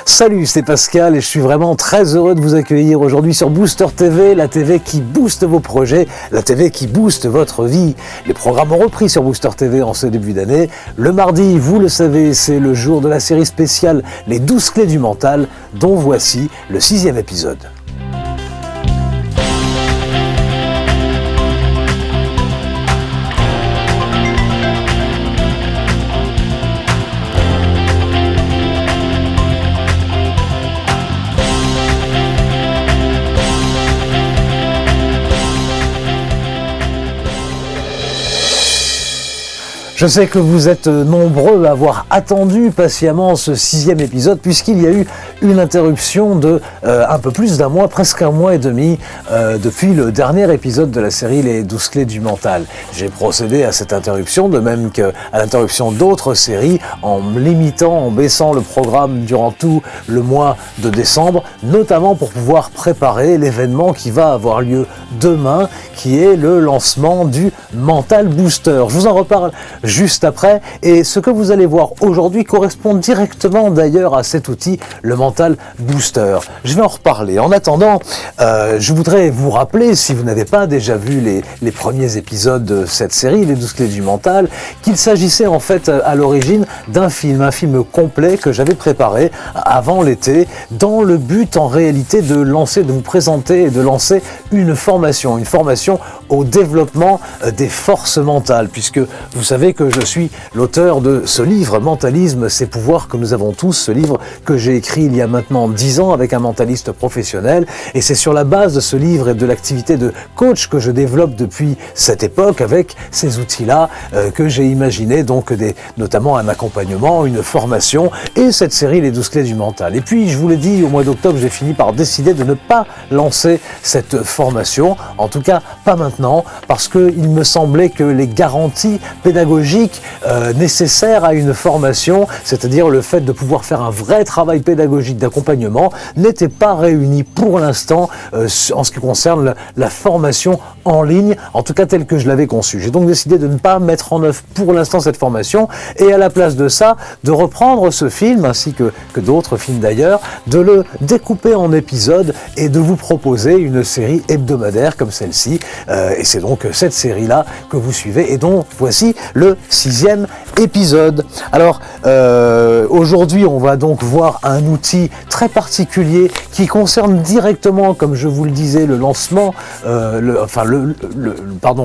Salut, c'est Pascal et je suis vraiment très heureux de vous accueillir aujourd'hui sur Booster TV, la TV qui booste vos projets, la TV qui booste votre vie. Les programmes ont repris sur Booster TV en ce début d'année. Le mardi, vous le savez, c'est le jour de la série spéciale Les 12 clés du mental, dont voici le 6e épisode. Je sais que vous êtes nombreux à avoir attendu patiemment ce 6e épisode puisqu'il y a eu une interruption de un peu plus d'un mois, presque un mois et demi depuis le dernier épisode de la série Les 12 clés du mental. J'ai procédé à cette interruption de même qu'à l'interruption d'autres séries en me limitant, en baissant le programme durant tout le mois de décembre, notamment pour pouvoir préparer l'événement qui va avoir lieu demain, qui est le lancement du Mental Booster. Je vous en reparle juste après, et ce que vous allez voir aujourd'hui correspond directement d'ailleurs à cet outil, le Mental Booster. Je vais en reparler. En attendant, je voudrais vous rappeler, si vous n'avez pas déjà vu les premiers épisodes de cette série, les 12 clés du mental, qu'il s'agissait en fait à l'origine d'un film, un film complet que j'avais préparé avant l'été, dans le but en réalité de vous présenter et de lancer une formation au développement des forces mentales, puisque vous savez que je suis l'auteur de ce livre, Mentalisme, ces pouvoirs que nous avons tous, ce livre que j'ai écrit il y a maintenant 10 ans avec un mentaliste professionnel, et c'est sur la base de ce livre et de l'activité de coach que je développe depuis cette époque avec ces outils-là que j'ai imaginé, donc notamment un accompagnement, une formation et cette série Les 12 clés du mental. Et puis, je vous l'ai dit, au mois d'octobre, j'ai fini par décider de ne pas lancer cette formation, en tout cas pas maintenant, parce qu'il me semblait que les garanties pédagogiques nécessaires à une formation, c'est-à-dire le fait de pouvoir faire un vrai travail pédagogique d'accompagnement, n'étaient pas réunies pour l'instant en ce qui concerne la formation en ligne, en tout cas telle que je l'avais conçue. J'ai donc décidé de ne pas mettre en œuvre pour l'instant cette formation et à la place de ça, de reprendre ce film, ainsi que d'autres films d'ailleurs, de le découper en épisodes et de vous proposer une série hebdomadaire comme celle-ci. Et c'est donc cette série-là que vous suivez et dont voici le 6e épisode. Alors, aujourd'hui, on va donc voir un outil très particulier qui concerne directement, comme je vous le disais, le lancement,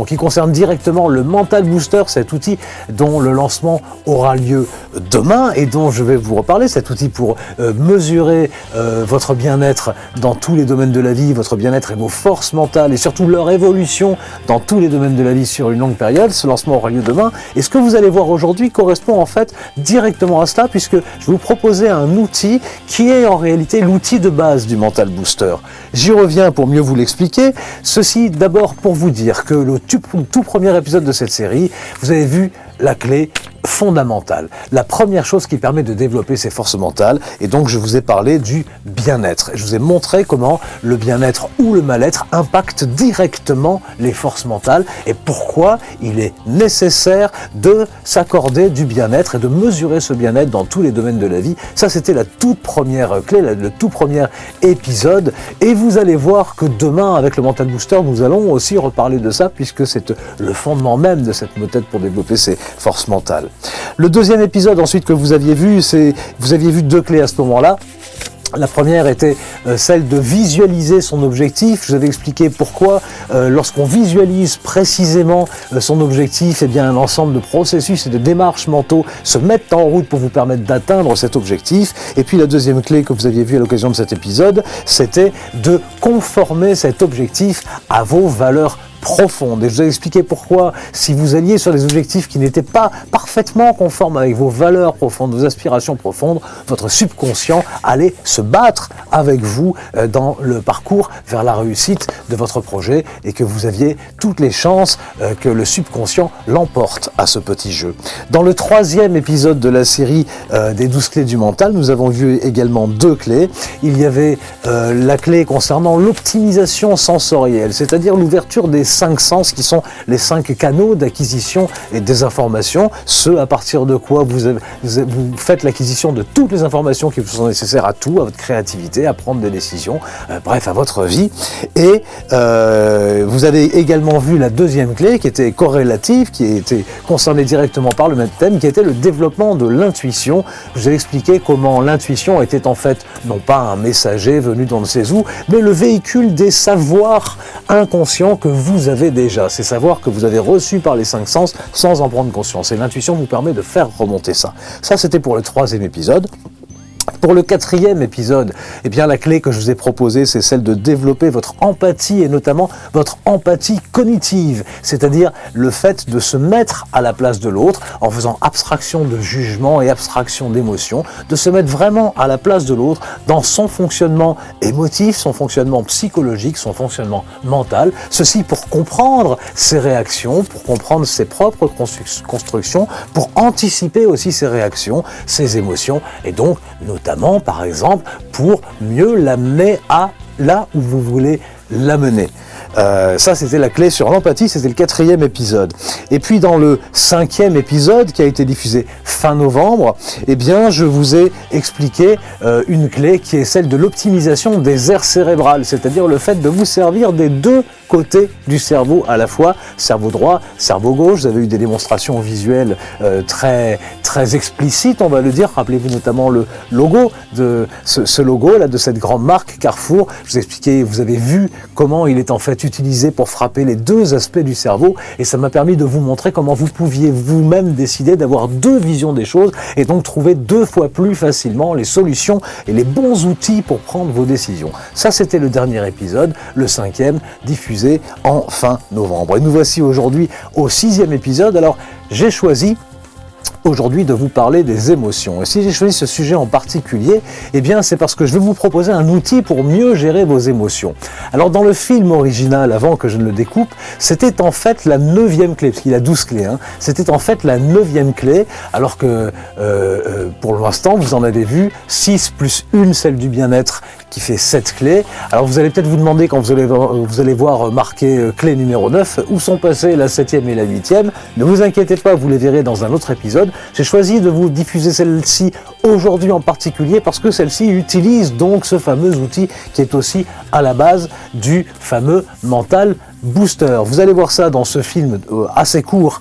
qui concerne directement le Mental Booster, cet outil dont le lancement aura lieu demain et dont je vais vous reparler, cet outil pour mesurer votre bien-être dans tous les domaines de la vie, votre bien-être et vos forces mentales et surtout leur évolution dans tous les domaines de la vie sur une longue période. Ce lancement aura lieu demain et ce que vous allez voir aujourd'hui correspond en fait directement à cela, puisque je vais vous proposer un outil qui est en réalité l'outil de base du Mental Booster. J'y reviens pour mieux vous l'expliquer. Ceci d'abord pour vous dire que le tout premier épisode de cette série, vous avez vu la clé fondamentale, la première chose qui permet de développer ses forces mentales, et donc je vous ai parlé du bien-être. Je vous ai montré comment le bien-être ou le mal-être impacte directement les forces mentales et pourquoi il est nécessaire de s'accorder du bien-être et de mesurer ce bien-être dans tous les domaines de la vie. Ça, c'était la toute première clé, le tout premier épisode, et vous allez voir que demain, avec le Mental Booster, nous allons aussi reparler de ça, puisque c'est le fondement même de cette méthode pour développer ses forces mentales. Le deuxième épisode ensuite que vous aviez vu, vous aviez vu 2 clés à ce moment-là. La première était celle de visualiser son objectif. Je vous avais expliqué pourquoi lorsqu'on visualise précisément son objectif, eh bien un ensemble de processus et de démarches mentaux se mettent en route pour vous permettre d'atteindre cet objectif. Et puis la deuxième clé que vous aviez vue à l'occasion de cet épisode, c'était de conformer cet objectif à vos valeurs profonde. Et je vous ai expliqué pourquoi, si vous alliez sur des objectifs qui n'étaient pas parfaitement conformes avec vos valeurs profondes, vos aspirations profondes, votre subconscient allait se battre avec vous dans le parcours vers la réussite de votre projet et que vous aviez toutes les chances que le subconscient l'emporte à ce petit jeu. Dans le 3e épisode de la série des 12 clés du mental, nous avons vu également 2 clés. Il y avait la clé concernant l'optimisation sensorielle, c'est-à-dire l'ouverture des 5 sens qui sont les 5 canaux d'acquisition et des informations, à partir de quoi vous faites l'acquisition de toutes les informations qui vous sont nécessaires à tout, à votre créativité, à prendre des décisions, bref, à votre vie. Et vous avez également vu la deuxième clé qui était corrélative, qui était concernée directement par le même thème, qui était le développement de l'intuition. Je vous ai expliqué comment l'intuition était en fait non pas un messager venu d'on ne sait où, mais le véhicule des savoirs inconscients que vous avez déjà, ces savoirs que vous avez reçus par les 5 sens sans en prendre conscience. Et l'intuition vous permet de faire remonter ça. Ça, c'était pour le 3e épisode. Pour le 4e épisode, eh bien, la clé que je vous ai proposée, c'est celle de développer votre empathie et notamment votre empathie cognitive, c'est-à-dire le fait de se mettre à la place de l'autre en faisant abstraction de jugement et abstraction d'émotion, de se mettre vraiment à la place de l'autre dans son fonctionnement émotif, son fonctionnement psychologique, son fonctionnement mental, ceci pour comprendre ses réactions, pour comprendre ses propres constructions, pour anticiper aussi ses réactions, ses émotions et donc notamment, par exemple, pour mieux l'amener à là où vous voulez l'amener. Ça, c'était la clé sur l'empathie, c'était le 4e épisode. Et puis, dans le 5e épisode, qui a été diffusé fin novembre, eh bien, je vous ai expliqué une clé qui est celle de l'optimisation des aires cérébrales, c'est-à-dire le fait de vous servir des deux côtés du cerveau à la fois, cerveau droit, cerveau gauche. Vous avez eu des démonstrations visuelles très explicites, on va le dire. Rappelez-vous notamment le logo de ce logo-là, de cette grande marque Carrefour. Je vous ai expliqué, vous avez vu comment il est en fait utilisé pour frapper les deux aspects du cerveau, et ça m'a permis de vous montrer comment vous pouviez vous-même décider d'avoir deux visions des choses et donc trouver 2 fois plus facilement les solutions et les bons outils pour prendre vos décisions. Ça, c'était le dernier épisode, le 5e, diffusé en fin novembre. Et nous voici aujourd'hui au 6e épisode. Alors, j'ai choisi aujourd'hui de vous parler des émotions. Et si j'ai choisi ce sujet en particulier, eh bien c'est parce que je vais vous proposer un outil pour mieux gérer vos émotions. Alors dans le film original, avant que je ne le découpe, c'était en fait la 9e clé, parce qu'il a 12 clés, c'était en fait la 9e clé, alors que pour l'instant vous en avez vu 6 plus 1, celle du bien-être, qui fait 7 clés. Alors vous allez peut-être vous demander quand vous allez voir marqué clé numéro 9, où sont passées la 7e et la 8e. Ne vous inquiétez pas, vous les verrez dans un autre épisode. J'ai choisi de vous diffuser celle-ci aujourd'hui en particulier parce que celle-ci utilise donc ce fameux outil qui est aussi à la base du fameux mental booster. Vous allez voir ça dans ce film assez court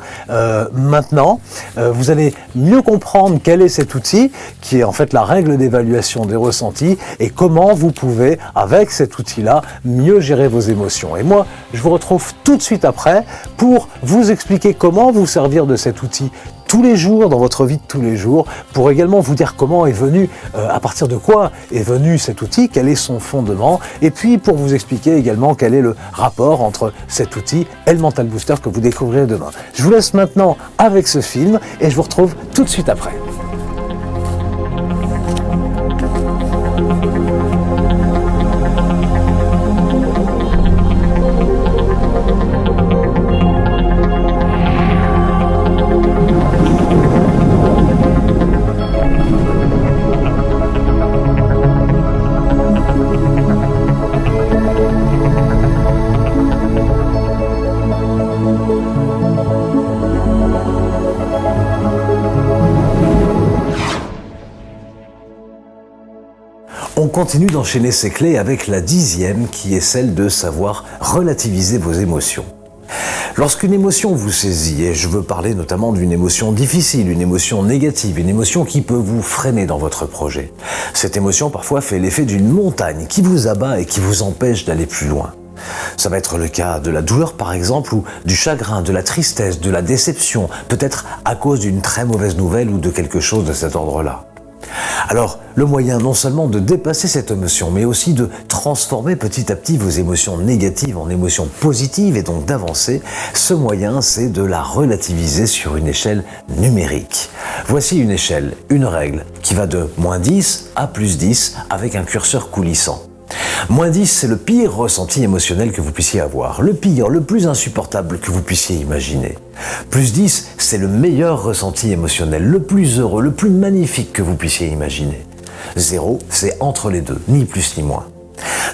maintenant. Vous allez mieux comprendre quel est cet outil qui est en fait la règle d'évaluation des ressentis et comment vous pouvez, avec cet outil-là, mieux gérer vos émotions. Et moi, je vous retrouve tout de suite après pour vous expliquer comment vous servir de cet outil tous les jours, dans votre vie de tous les jours, pour également vous dire comment est venu, à partir de quoi est venu cet outil, quel est son fondement, et puis pour vous expliquer également quel est le rapport entre cet outil et le Mental Booster que vous découvrirez demain. Je vous laisse maintenant avec ce film et je vous retrouve tout de suite après. On continue d'enchaîner ces clés avec la 10e qui est celle de savoir relativiser vos émotions. Lorsqu'une émotion vous saisit, et je veux parler notamment d'une émotion difficile, une émotion négative, une émotion qui peut vous freiner dans votre projet, cette émotion parfois fait l'effet d'une montagne qui vous abat et qui vous empêche d'aller plus loin. Ça va être le cas de la douleur par exemple, ou du chagrin, de la tristesse, de la déception, peut-être à cause d'une très mauvaise nouvelle ou de quelque chose de cet ordre-là. Alors, le moyen non seulement de dépasser cette émotion, mais aussi de transformer petit à petit vos émotions négatives en émotions positives et donc d'avancer, ce moyen, c'est de la relativiser sur une échelle numérique. Voici une échelle, une règle, qui va de -10 à +10 avec un curseur coulissant. -10, c'est le pire ressenti émotionnel que vous puissiez avoir, le pire, le plus insupportable que vous puissiez imaginer. +10, c'est le meilleur ressenti émotionnel, le plus heureux, le plus magnifique que vous puissiez imaginer. 0, c'est entre les deux, ni plus ni moins.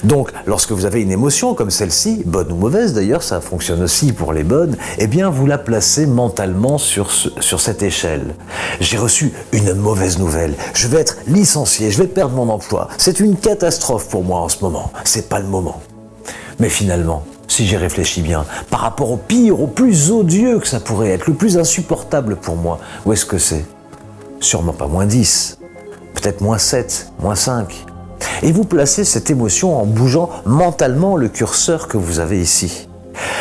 Donc, lorsque vous avez une émotion comme celle-ci, bonne ou mauvaise d'ailleurs, ça fonctionne aussi pour les bonnes, eh bien vous la placez mentalement sur cette échelle. J'ai reçu une mauvaise nouvelle, je vais être licencié, je vais perdre mon emploi, c'est une catastrophe pour moi en ce moment, c'est pas le moment. Mais finalement, si j'y réfléchis bien, par rapport au pire, au plus odieux que ça pourrait être, le plus insupportable pour moi, où est-ce que c'est? Sûrement pas -10, peut-être -7, -5. Et vous placez cette émotion en bougeant mentalement le curseur que vous avez ici.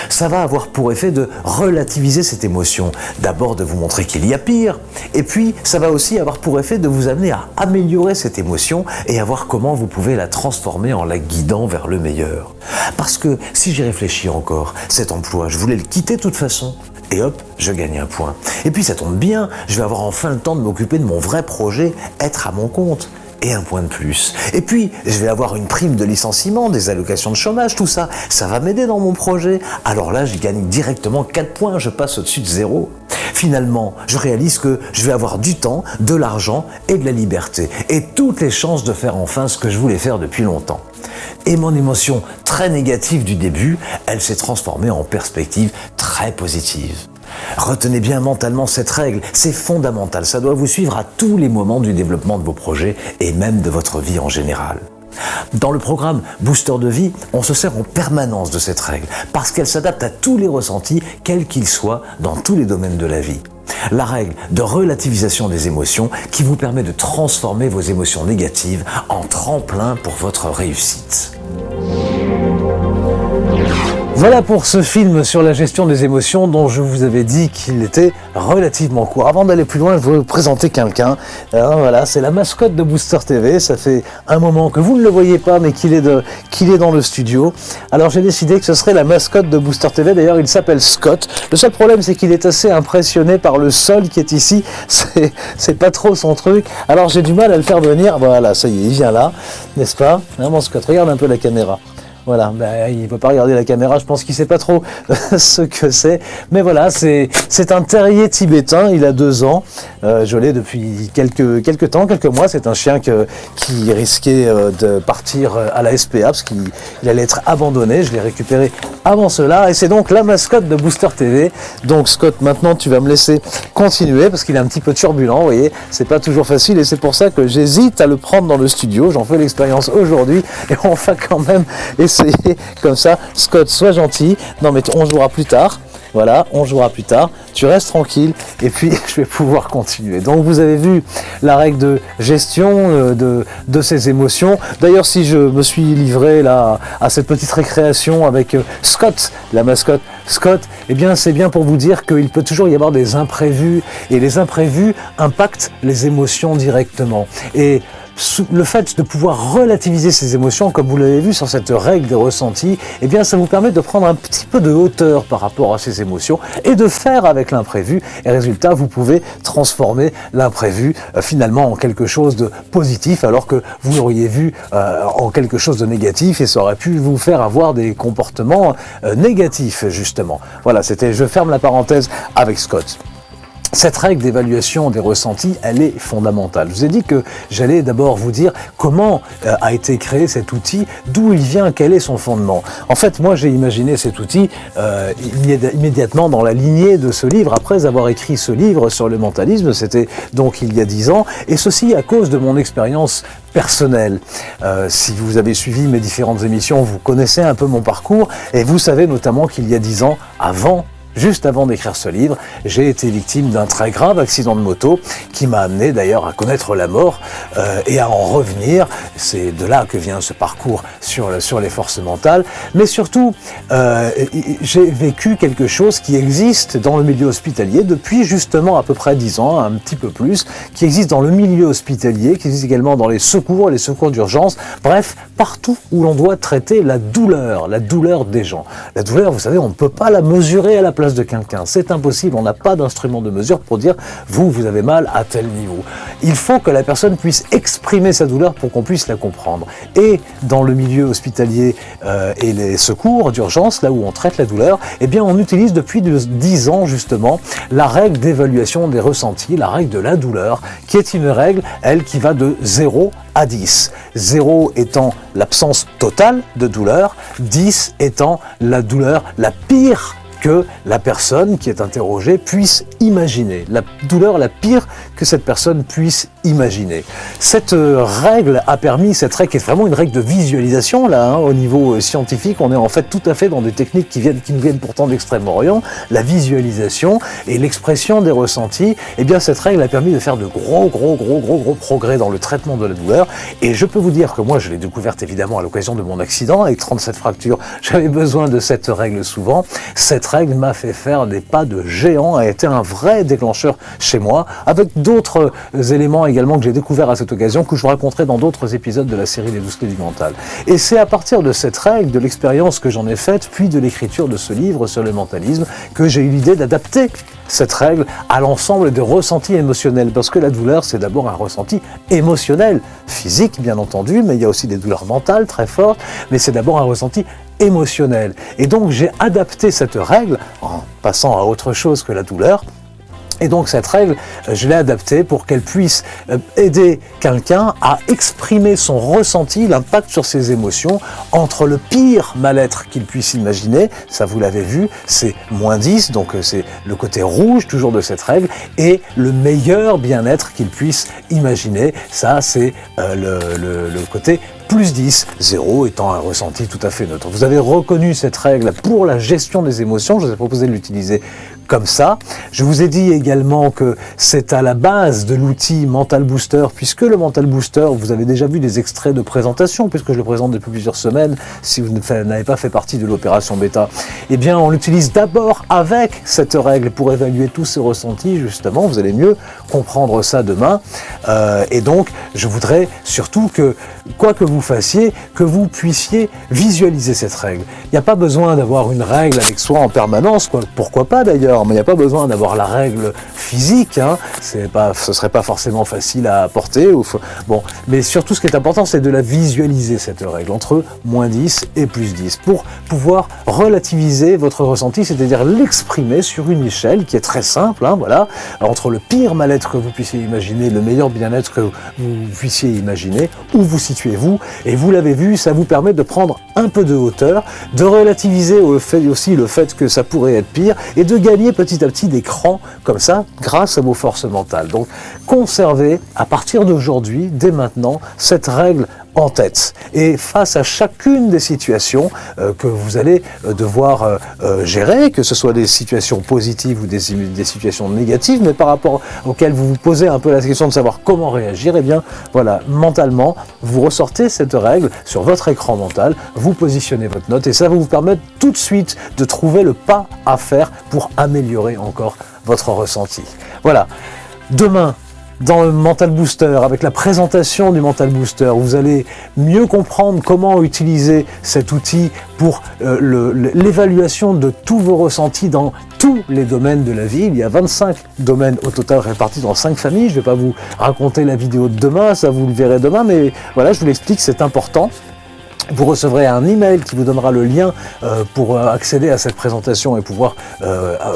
Ça va avoir pour effet de relativiser cette émotion, d'abord de vous montrer qu'il y a pire, et puis ça va aussi avoir pour effet de vous amener à améliorer cette émotion et à voir comment vous pouvez la transformer en la guidant vers le meilleur. Parce que si j'y réfléchis encore, cet emploi, je voulais le quitter de toute façon. Et hop, je gagne un point. Et puis ça tombe bien, je vais avoir enfin le temps de m'occuper de mon vrai projet, être à mon compte. Et un point de plus. Et puis, je vais avoir une prime de licenciement, des allocations de chômage, tout ça, ça va m'aider dans mon projet. Alors là, j'y gagne directement 4 points, je passe au-dessus de 0. Finalement, je réalise que je vais avoir du temps, de l'argent et de la liberté. Et toutes les chances de faire enfin ce que je voulais faire depuis longtemps. Et mon émotion très négative du début, elle s'est transformée en perspective très positive. Retenez bien mentalement cette règle, c'est fondamental, ça doit vous suivre à tous les moments du développement de vos projets et même de votre vie en général. Dans le programme Booster de vie, on se sert en permanence de cette règle parce qu'elle s'adapte à tous les ressentis, quels qu'ils soient, dans tous les domaines de la vie. La règle de relativisation des émotions qui vous permet de transformer vos émotions négatives en tremplin pour votre réussite. Voilà pour ce film sur la gestion des émotions dont je vous avais dit qu'il était relativement court. Avant d'aller plus loin, je vais vous présenter quelqu'un. Voilà, c'est la mascotte de Booster TV. Ça fait un moment que vous ne le voyez pas, mais qu'il est dans le studio. Alors j'ai décidé que ce serait la mascotte de Booster TV. D'ailleurs, il s'appelle Scott. Le seul problème, c'est qu'il est assez impressionné par le sol qui est ici. C'est pas trop son truc. Alors j'ai du mal à le faire venir. Voilà, ça y est, il vient là, n'est-ce pas? Mon Scott, regarde un peu la caméra. Voilà, il ne peut pas regarder la caméra, je pense qu'il ne sait pas trop ce que c'est. Mais voilà, c'est un terrier tibétain, il a 2 ans. Je l'ai depuis quelques temps, quelques mois. C'est un chien qui risquait de partir à la SPA parce qu'il allait être abandonné. Je l'ai récupéré avant cela et c'est donc la mascotte de Booster TV. Donc Scott, maintenant tu vas me laisser continuer parce qu'il est un petit peu turbulent, vous voyez. C'est pas toujours facile et c'est pour ça que j'hésite à le prendre dans le studio. J'en fais l'expérience aujourd'hui et on va quand même essayer comme ça. Scott, sois gentil. Non mais on jouera plus tard. Voilà, on jouera plus tard. Tu restes tranquille et puis je vais pouvoir continuer. Donc vous avez vu la règle de gestion de ces émotions. D'ailleurs, si je me suis livré là à cette petite récréation avec Scott, la mascotte Scott, eh bien c'est bien pour vous dire qu'il peut toujours y avoir des imprévus et les imprévus impactent les émotions directement. Et le fait de pouvoir relativiser ces émotions, comme vous l'avez vu sur cette règle des ressentis, eh bien ça vous permet de prendre un petit peu de hauteur par rapport à ces émotions et de faire avec l'imprévu. Et résultat, vous pouvez transformer l'imprévu finalement en quelque chose de positif, alors que vous l'auriez vu en quelque chose de négatif et ça aurait pu vous faire avoir des comportements négatifs justement. Voilà, je ferme la parenthèse avec Scott. Cette règle d'évaluation des ressentis, elle est fondamentale. Je vous ai dit que j'allais d'abord vous dire comment a été créé cet outil, d'où il vient, quel est son fondement. En fait, moi j'ai imaginé cet outil immédiatement dans la lignée de ce livre, après avoir écrit ce livre sur le mentalisme, c'était donc il y a 10 ans, et ceci à cause de mon expérience personnelle. Si vous avez suivi mes différentes émissions, vous connaissez un peu mon parcours, et vous savez notamment qu'il y a 10 ans, juste avant d'écrire ce livre, j'ai été victime d'un très grave accident de moto qui m'a amené d'ailleurs à connaître la mort et à en revenir. C'est de là que vient ce parcours sur les forces mentales. Mais surtout, j'ai vécu quelque chose qui existe dans le milieu hospitalier depuis justement à peu près 10 ans, un petit peu plus, qui existe dans le milieu hospitalier, qui existe également dans les secours d'urgence, bref, partout où l'on doit traiter la douleur des gens. La douleur, vous savez, on ne peut pas la mesurer à la place place de quelqu'un. C'est impossible, on n'a pas d'instrument de mesure pour dire vous avez mal à tel niveau. Il faut que la personne puisse exprimer sa douleur pour qu'on puisse la comprendre. Et dans le milieu hospitalier et les secours d'urgence, là où on traite la douleur, eh bien on utilise depuis 10 ans justement la règle d'évaluation des ressentis, la règle de la douleur, qui est une règle, elle, qui va de 0 à 10. 0 étant l'absence totale de douleur, 10 étant la douleur la pire que la personne qui est interrogée puisse imaginer, la douleur la pire que cette personne puisse imaginer. Cette règle a permis, cette règle qui est vraiment une règle de visualisation là, au niveau scientifique, on est en fait tout à fait dans des techniques qui nous viennent pourtant d'Extrême-Orient, la visualisation et l'expression des ressentis. Eh bien cette règle a permis de faire de gros progrès dans le traitement de la douleur, et je peux vous dire que moi je l'ai découverte évidemment à l'occasion de mon accident avec 37 fractures, j'avais besoin de cette règle souvent. Cette règle m'a fait faire des pas de géant, a été un vrai déclencheur chez moi, avec d'autres éléments également que j'ai découverts à cette occasion, que je vous raconterai dans d'autres épisodes de la série Les 12 clés du mental. Et c'est à partir de cette règle, de l'expérience que j'en ai faite, puis de l'écriture de ce livre sur le mentalisme, que j'ai eu l'idée d'adapter cette règle à l'ensemble des ressentis émotionnels, parce que la douleur, c'est d'abord un ressenti émotionnel, physique bien entendu, mais il y a aussi des douleurs mentales très fortes, mais c'est d'abord un ressenti émotionnel. Et donc j'ai adapté cette règle, en passant à autre chose que la douleur, et donc cette règle, je l'ai adaptée pour qu'elle puisse aider quelqu'un à exprimer son ressenti, l'impact sur ses émotions, entre le pire mal-être qu'il puisse imaginer, ça vous l'avez vu, c'est -10, donc c'est le côté rouge toujours de cette règle, et le meilleur bien-être qu'il puisse imaginer, ça c'est le côté +10, 0 étant un ressenti tout à fait neutre. Vous avez reconnu cette règle pour la gestion des émotions, je vous ai proposé de l'utiliser comme ça. Je vous ai dit également que c'est à la base de l'outil Mental Booster, puisque le Mental Booster, vous avez déjà vu des extraits de présentation, puisque je le présente depuis plusieurs semaines, si vous n'avez pas fait partie de l'opération bêta, eh bien on l'utilise d'abord avec cette règle pour évaluer tous ces ressentis, justement, vous allez mieux comprendre ça demain, et donc je voudrais surtout que, quoi que vous fassiez, que vous puissiez visualiser cette règle. Il n'y a pas besoin d'avoir une règle avec soi en permanence, pourquoi pas d'ailleurs, mais il n'y a pas besoin d'avoir la règle physique, hein. Ce serait pas forcément facile à porter. Bon, mais surtout ce qui est important, c'est de la visualiser, cette règle, entre -10 et +10, pour pouvoir relativiser votre ressenti, c'est-à-dire l'exprimer sur une échelle qui est très simple, hein, voilà, entre le pire mal-être que vous puissiez imaginer, le meilleur bien-être que vous puissiez imaginer, où vous situez-vous, et vous l'avez vu, ça vous permet de prendre un peu de hauteur, de relativiser aussi le fait que ça pourrait être pire, et de gagner petit à petit des crans comme ça, grâce à vos forces mentales. Donc, conservez à partir d'aujourd'hui, dès maintenant, cette règle en tête. Et face à chacune des situations que vous allez devoir gérer, que ce soit des situations positives ou des situations négatives, mais par rapport auxquelles vous vous posez un peu la question de savoir comment réagir, eh bien, voilà, mentalement, vous ressortez cette règle sur votre écran mental, vous positionnez votre note, et ça va vous permettre tout de suite de trouver le pas à faire pour améliorer encore votre ressenti. Voilà. Demain, dans le Mental Booster, avec la présentation du Mental Booster, vous allez mieux comprendre comment utiliser cet outil pour l'évaluation de tous vos ressentis dans tous les domaines de la vie. Il y a 25 domaines au total répartis dans 5 familles. Je ne vais pas vous raconter la vidéo de demain, ça vous le verrez demain, mais voilà, je vous l'explique, c'est important. Vous recevrez un email qui vous donnera le lien pour accéder à cette présentation et pouvoir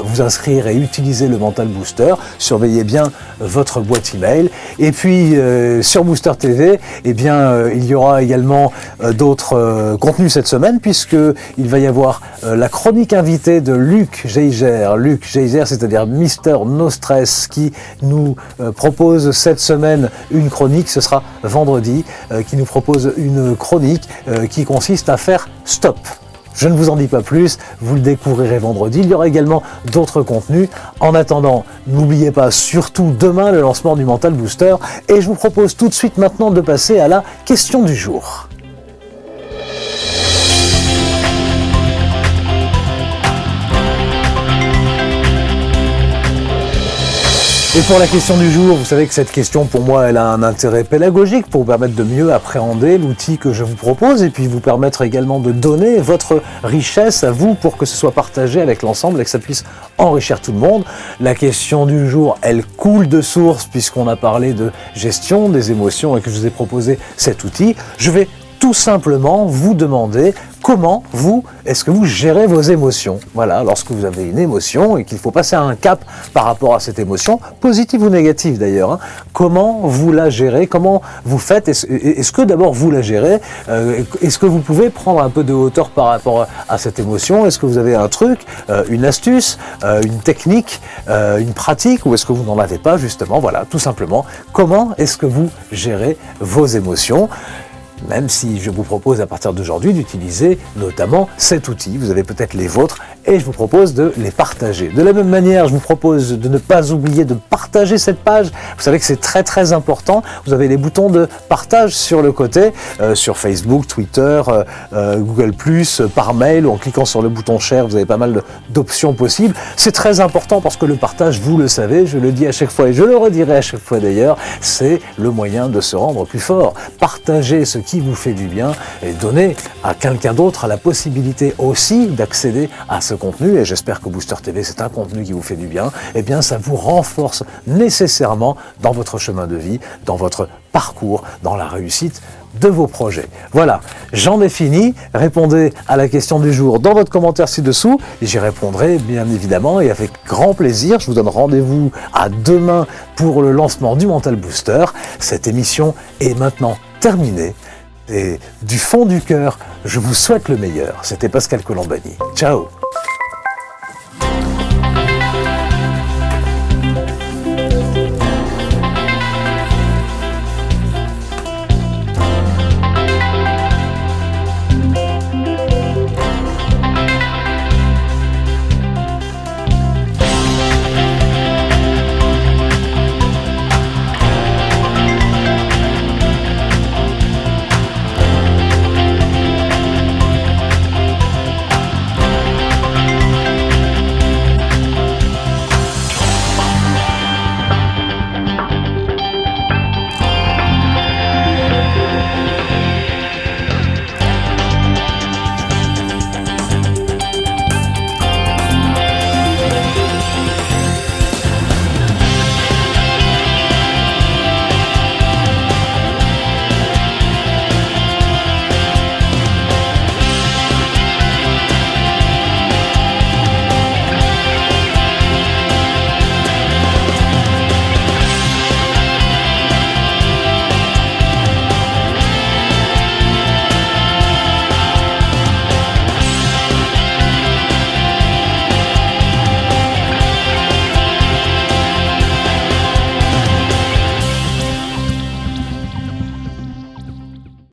vous inscrire et utiliser le Mental Booster. Surveillez bien votre boîte email. Et puis sur Booster TV, eh bien, il y aura également d'autres contenus cette semaine, puisqu'il va y avoir la chronique invitée de Luc Geiger. Luc Geiger, c'est-à-dire Mister No Stress, qui nous propose cette semaine une chronique. Ce sera vendredi, qui nous propose une chronique qui consiste à faire stop. Je ne vous en dis pas plus, vous le découvrirez vendredi. Il y aura également d'autres contenus. En attendant, n'oubliez pas surtout demain le lancement du Mental Booster, et je vous propose tout de suite maintenant de passer à la question du jour. Et pour la question du jour, vous savez que cette question, pour moi, elle a un intérêt pédagogique pour vous permettre de mieux appréhender l'outil que je vous propose et puis vous permettre également de donner votre richesse à vous pour que ce soit partagé avec l'ensemble et que ça puisse enrichir tout le monde. La question du jour, elle coule de source puisqu'on a parlé de gestion des émotions et que je vous ai proposé cet outil. Je vais tout simplement vous demander comment est-ce que vous gérez vos émotions. Voilà, lorsque vous avez une émotion et qu'il faut passer à un cap par rapport à cette émotion, positive ou négative d'ailleurs, hein, comment vous la gérez, comment vous faites, est-ce que d'abord vous la gérez, est-ce que vous pouvez prendre un peu de hauteur par rapport à cette émotion, est-ce que vous avez un truc, une astuce, une technique, une pratique, ou est-ce que vous n'en avez pas justement, voilà, tout simplement, comment est-ce que vous gérez vos émotions ? Même si je vous propose à partir d'aujourd'hui d'utiliser notamment cet outil, vous avez peut-être les vôtres, et je vous propose de les partager. De la même manière, je vous propose de ne pas oublier de partager cette page. Vous savez que c'est très très important. Vous avez les boutons de partage sur le côté, sur Facebook, Twitter, Google+, par mail, ou en cliquant sur le bouton share, vous avez pas mal d'options possibles. C'est très important parce que le partage, vous le savez, je le dis à chaque fois et je le redirai à chaque fois d'ailleurs, c'est le moyen de se rendre plus fort. Partagez ce qui vous fait du bien et donnez à quelqu'un d'autre la possibilité aussi d'accéder à ce contenu, et j'espère que Booster TV c'est un contenu qui vous fait du bien, et bien ça vous renforce nécessairement dans votre chemin de vie, dans votre parcours, dans la réussite de vos projets. Voilà, j'en ai fini. Répondez à la question du jour dans votre commentaire ci-dessous, et j'y répondrai bien évidemment et avec grand plaisir. Je vous donne rendez-vous à demain pour le lancement du Mental Booster. Cette émission est maintenant terminée. Et du fond du cœur, je vous souhaite le meilleur. C'était Pascal Colombani. Ciao!